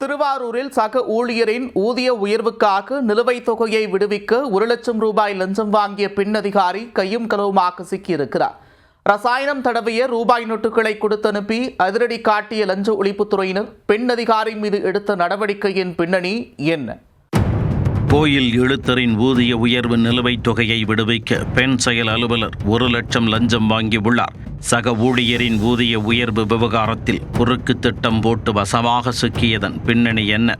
திருவாரூரில் சக ஊழியரின் ஊதிய உயர்வுக்காக நிலுவைத் தொகையை விடுவிக்க 1 லட்சம் ரூபாய் லஞ்சம் வாங்கிய பெண் அதிகாரி கையும் களவுமாக சிக்கியிருக்கிறார். ரசாயனம் தடவிய ரூபாய் நோட்டுகளை கொடுத்தனுப்பி அதிரடி காட்டிய லஞ்ச ஒழிப்புத்துறையினர் பெண் அதிகாரி மீது எடுத்த நடவடிக்கையின் பின்னணி என்ன? கோயில் எழுத்தரின் ஊதிய உயர்வு நிலுவைத் தொகையை விடுவிக்க பெண் செயல் அலுவலர் 1 லட்சம் லஞ்சம் வாங்கியுள்ளார். சக ஊழியரின் ஊதிய உயர்வு விவகாரத்தில் குறுக்கு திட்டம் போட்டு வசமாக சிக்கியதன் பின்னணி என்ன?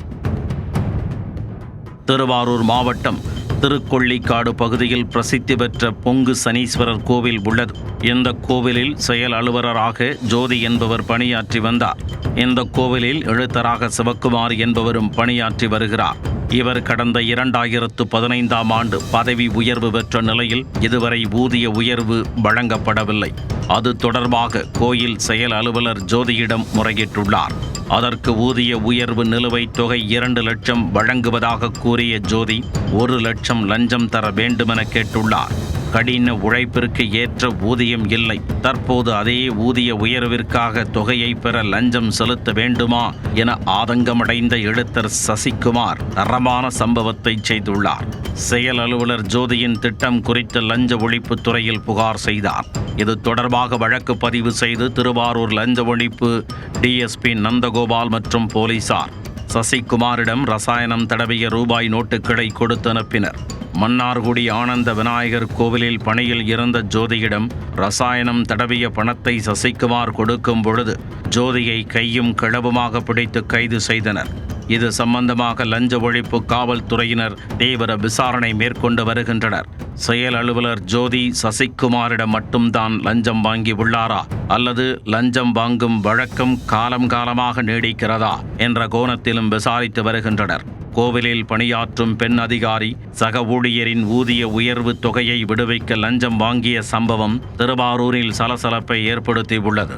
திருவாரூர் மாவட்டம் திருக்கொள்ளிக்காடு பகுதியில் பிரசித்தி பெற்ற பொங்கு சனீஸ்வரர் கோவில் உள்ளது. இந்த கோவிலில் செயல் அலுவலராக ஜோதி என்பவர் பணியாற்றி வந்தார். இந்த கோவிலில் எழுத்தராக சிவக்குமார் என்பவரும் பணியாற்றி வருகிறார். இவர் கடந்த 2015ஆம் ஆண்டு பதவி உயர்வு பெற்ற நிலையில் இதுவரை ஊதிய உயர்வு வழங்கப்படவில்லை. அது தொடர்பாக கோயில் செயல் அலுவலர் ஜோதியிடம் முறையிட்டுள்ளார். அதற்கு ஊதிய உயர்வு நிலுவைத் தொகை 2 லட்சம் வழங்குவதாக கூறிய ஜோதி 1 லட்சம் லஞ்சம் தர வேண்டுமென கேட்டுள்ளார். கடின உழைப்பிற்கு ஏற்ற ஊதியம் இல்லை. தற்போது அதே ஊதிய உயர்விற்காக தொகையை பெற லஞ்சம் செலுத்த வேண்டுமா என ஆதங்கமடைந்த எழுத்தர் சசிகுமார் தரமான சம்பவத்தை செய்துள்ளார். செயல் அலுவலர் ஜோதியின் திட்டம் குறித்து லஞ்ச ஒழிப்புத் துறையில் புகார் செய்தார். இது தொடர்பாக வழக்கு பதிவு செய்து திருவாரூர் லஞ்ச ஒழிப்பு டிஎஸ்பி நந்தகோபால் மற்றும் போலீசார் சசிகுமாரிடம் ரசாயனம் தடவிய ரூபாய் நோட்டுகளை கொடுத்து அனுப்பினர். மன்னார்குடி ஆனந்த விநாயகர் கோவிலில் பணியில் இருந்த ஜோதியிடம் ரசாயனம் தடவிய பணத்தை சசிகுமார் கொடுக்கும் பொழுது ஜோதியை கையும் களவுமாக பிடித்து கைது செய்தனர். இது சம்பந்தமாக லஞ்ச ஒழிப்பு காவல்துறையினர் தீவிர விசாரணை மேற்கொண்டு வருகின்றனர். செயல் அலுவலர் ஜோதி சசிகுமாரிடம் மட்டும்தான் லஞ்சம் வாங்கி உள்ளாரா அல்லது லஞ்சம் வாங்கும் வழக்கம் காலமாக நீடிக்கிறதா என்ற கோணத்திலும் விசாரித்து வருகின்றனர். கோவிலில் பணியாற்றும் பெண் அதிகாரி சக ஊழியரின் ஊதிய உயர்வு தொகையை விடுவிக்க லஞ்சம் வாங்கிய சம்பவம் திருவாரூரில் சலசலப்பை ஏற்படுத்தியுள்ளது.